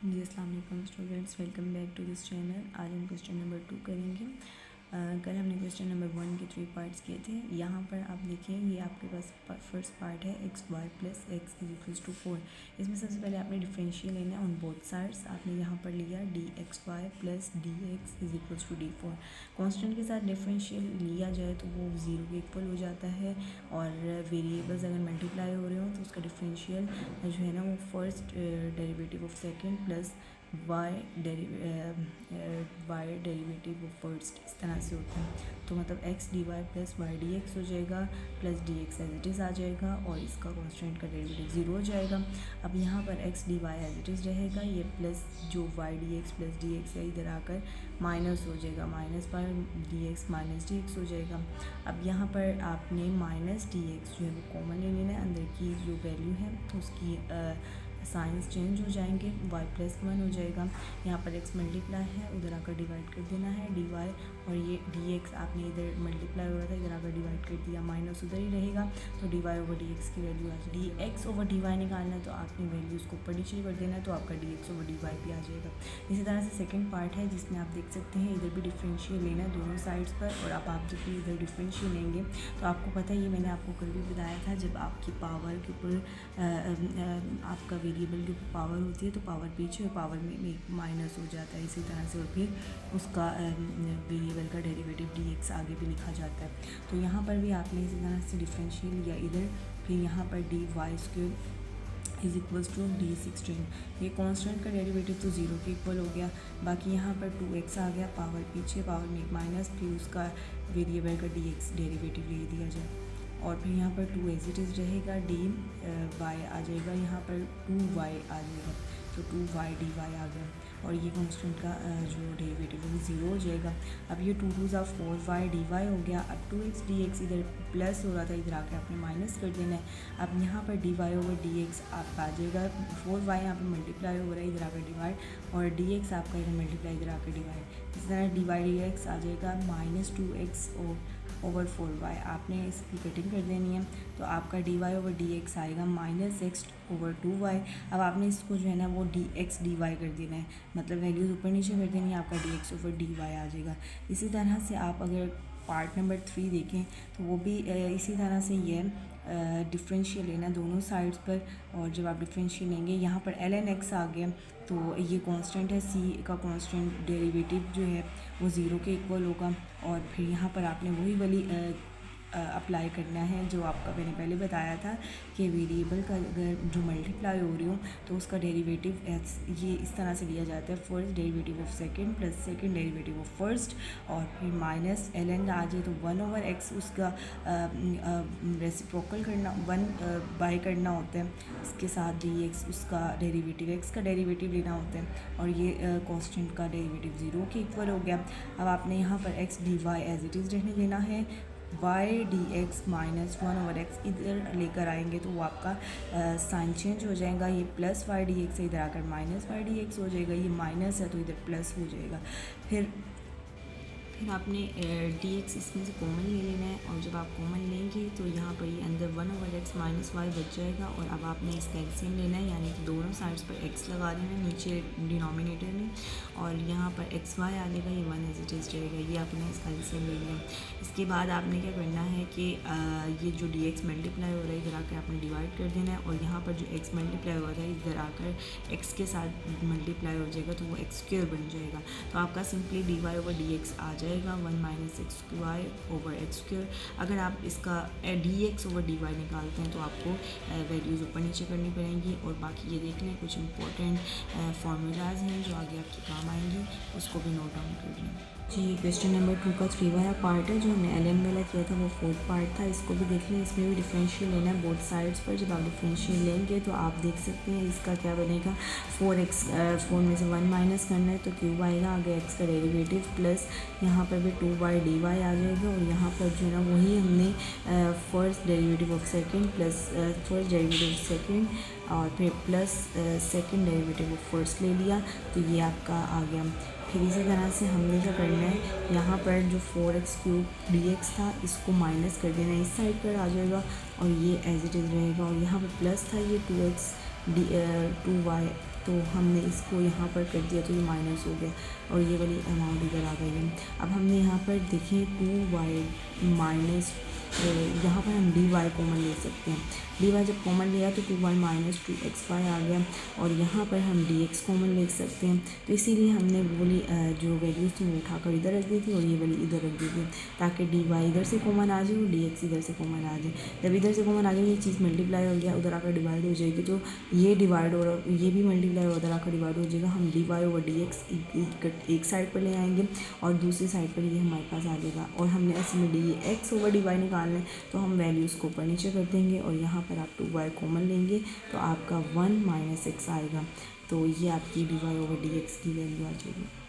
जी अस्सलाम वालेकुम students, welcome back to this channel. आज हम क्वेश्चन नंबर 2 करेंगे। कल हमने क्वेश्चन नंबर 1 के 3 पार्ट्स किए थे। यहाँ पर आप देखिए, ये आपके पास फर्स्ट पार्ट है x Y plus x is equals to 4। इसमें सबसे पहले आपने डिफरेंशियल लेना है ऑन बोथ साइड्स। आपने यहाँ पर लिया D X Y plus D X is equals to डी4। कॉन्स्टेंट के साथ डिफरेंशियल लिया जाए तो वो 0 के इक्वल हो जाता है, और वेरिएबल्स अगर मल्टीप्लाई हो रहे हो तो उसका डिफरेंशियल जो है ना वो first derivative of second plus Y derivative of first, इस तरह से होता है। तो मतलब X D Y plus Y D x हो जाएगा, plus D X as it is आ जाएगा, और इसका कॉन्स्टेंट का डेरिवेटिव 0 हो जाएगा। अब यहाँ पर x D y as it is रहेगा, ये प्लस जो y D x plus D x है इधर आकर माइनस हो जाएगा, माइनस पर d x minus d x हो जाएगा। अब यहाँ पर आपने माइनस डी एक्स जो है वो कॉमन ले लेना है, अंदर की जो वैल्यू है तो उसकी साइंस चेंज हो जाएंगे, y प्लस 1 हो जाएगा। यहाँ पर x मल्टीप्लाई है, उधर आकर डिवाइड कर देना है dy, और ये dx आपने इधर मल्टीप्लाई हो रहा था, इधर आकर डिवाइड कर दिया, माइनस उधर ही रहेगा, तो dy ओवर dx की वैल्यू आ जाएगी। dx ओवर dy निकालना है तो आपने वैल्यू उसको ऊपर नीचे कर देना है, तो आपका dx ओवर dy भी आ जाएगा। इसी तरह से सेकेंड पार्ट है जिसमें आप देख सकते हैं इधर भी डिफरेंशियल लेना है दोनों साइड्स पर, और अब आप जब भी इधर डिफरेंशियल लेंगे तो आपको पता है, ये मैंने आपको कल भी बताया था, जब आपकी पावर के ऊपर आपका वेरिएबल की पावर होती है तो पावर पीछे और पावर में एक माइनस हो जाता है इसी तरह से, और फिर उसका वेरिएबल का डेरिवेटिव dx आगे भी लिखा जाता है। तो यहाँ पर भी आपने इसी तरह से डिफरेंशियल लिया इधर, फिर यहाँ पर d y square is equals to d16। ये कांस्टेंट का डेरिवेटिव तो 0 के इक्वल हो गया। बाकी यहाँ पर 2x आ गया, पावर पीछे, पावर में एक माइनस, फिर उसका वेरिएबल का dx डेरिवेटिव ले दिया जाए, और फिर यहाँ पर 2 एज इट इज़ रहेगा, डी वाई आ जाएगा, यहाँ पर 2y आ जाएगा, तो 2y dy आ गया, और ये कांस्टेंट का जो डेरिवेटिव है वो 0 हो जाएगा। अब ये 2 2 4y dy हो गया। अब 2x dx इधर प्लस हो रहा था, इधर आके आपने माइनस कर देना है। अब यहाँ पर dy ओवर dx आपका आ जाएगा, 4y यहाँ पर मल्टीप्लाई हो रहा है, इधर आकर डिवाइड, और dx आपका इधर मल्टीप्लाई, इधर आकर डिवाइड, इस तरह dy dx आ जाएगा माइनस 2x ओवर 4y। आपने इसकी कटिंग कर देनी है, तो आपका dy ओवर dx आएगा माइनस x ओवर 2y। अब आपने इसको जो है ना वो dx dy कर देना है, मतलब वैल्यूज ऊपर नीचे कर देनी है, आपका dx ओवर dy आ जाएगा। इसी तरह से आप अगर पार्ट नंबर 3 देखें तो वो भी इसी तरह से ये डिफरेंशियल लेना दोनों साइड्स पर, और जब आप डिफरेंशियल लेंगे यहाँ पर ln x आ गया, तो ये कांस्टेंट है, c का कांस्टेंट डेरिवेटिव जो है वो 0 के इक्वल होगा, और फिर यहाँ पर आपने वही वाली अप्लाई करना है जो आपका मैंने पहले बताया था कि वेरिएबल का अगर जो मल्टीप्लाई हो रही हो तो उसका डेरिवेटिव ये इस तरह से लिया जाता है, first derivative of second plus second derivative of first, और फिर माइनस ln आ जाए तो 1 ओवर x उसका रेसिप्रोकल करना, 1 बाय करना होता है, इसके साथ dx उसका डेरिवेटिव x का डेरिवेटिव लेना होता है, और ये कांस्टेंट का डेरिवेटिव 0 के इक्वल हो गया। अब आपने यहाँ पर x dy as it is रहने देना है, y dx minus 1 over x इधर लेकर आएंगे तो वो आपका साइन चेंज हो जाएगा, ये प्लस y dx से इधर आकर माइनस y dx हो जाएगा, ये माइनस है तो इधर प्लस हो जाएगा। फिर आपने dx इसमें से कॉमन ले लेना है, और जब आप कॉमन लेंगे तो यहाँ पर ये अंदर 1 ओवर x माइनस वाई बच जाएगा, और अब आपने इसका एलसीएम लेना है, यानी कि दोनों साइड्स पर x लगा देना है नीचे डिनोमिनेटर में, और यहाँ पर एक्स वाई आ जाएगा, ये 1 एज इट इज़ रहेगा, ये आपने इसका एलसीएम ले लेना है। इसके बाद आपने क्या करना है कि ये जो dx मल्टीप्लाई हो रहा है इधर आकर आपने डिवाइड कर देना है, और यहाँ पर जो x मल्टीप्लाई हो रहा है इधर आकर x के साथ मल्टीप्लाई हो जाएगा तो वो x स्क्वायर बन जाएगा, तो आपका सिंपली dy ओवर dx आ जाएगा 1 minus x y over x square. अगर आप इसका dx ओवर dy निकालते हैं तो आपको वैल्यूज़ ऊपर नीचे करनी पड़ेंगी, और बाकी ये देख लें कुछ इंपॉर्टेंट फार्मूलाज हैं जो आगे आपके काम आएंगी, उसको भी नोट डाउन कर लें। जी क्वेश्चन नंबर 2 का 3 वाला पार्ट है, जो हमने ln वाला किया था वो 4th पार्ट था, इसको भी देख लें। इसमें भी डिफरेंशियल लेना है बोथ साइड्स पर। जब आप डिफरेंशियल लेंगे तो आप देख सकते हैं इसका क्या बनेगा, 4x 4 में से 1 माइनस करना है तो क्यूब आएगा, आगे x का डेरिवेटिव प्लस यहाँ पर भी 2y dy आ जाएगा, और यहाँ पर जो है ना वही हमने first derivative of second plus first derivative of second और फिर plus second derivative of first ले लिया, तो ये आपका आ गया। फिर इसी तरह से हमने क्या करना है, यहाँ पर जो 4x क्यूब dx था इसको माइनस कर देना है, इस साइड पर आ जाएगा, और ये एज इट इज़ रहेगा, और यहाँ पर प्लस था ये 2y तो हमने इसको यहाँ पर कर दिया तो ये माइनस हो गया और ये वाली अमाउंट इधर आ गई है। अब हमने यहाँ पर देखें 2y माइनस, यहाँ पर हम dy कॉमन ले सकते हैं। dy जब कॉमन लिया तो 2y माइनस 2xy आ गया और यहाँ पर हम dx कॉमन ले सकते हैं। तो इसीलिए हमने बोली जो वैल्यूज़ थी वो उठाकर इधर रख दी थी और ये वाली इधर रख दी थी ताकि dy इधर से कॉमन आ जाए और dx इधर से कॉमन आ जाए। जब इधर से कॉमन आ जाए ये चीज़ मल्टीप्लाई हो गया, उधर आकर डिवाइड हो जाएगी, तो ये डिवाइड और ये भी मल्टीप्लाई और उधर आकर डिवाइड हो जाएगा। हम dy ओवर dx एक साइड पर ले आएंगे और दूसरी साइड पर ये हमारे पास आ जाएगा और हमने ऐसे में dx ओवर dy निकालना है तो हम वैल्यूज़ को ऊपर नीचे कर देंगे और यहाँ पर आप 2y कॉमन लेंगे तो आपका 1 माइनस x आएगा। तो ये आपकी dy ओवर dx की वैल्यू आ जाएगी।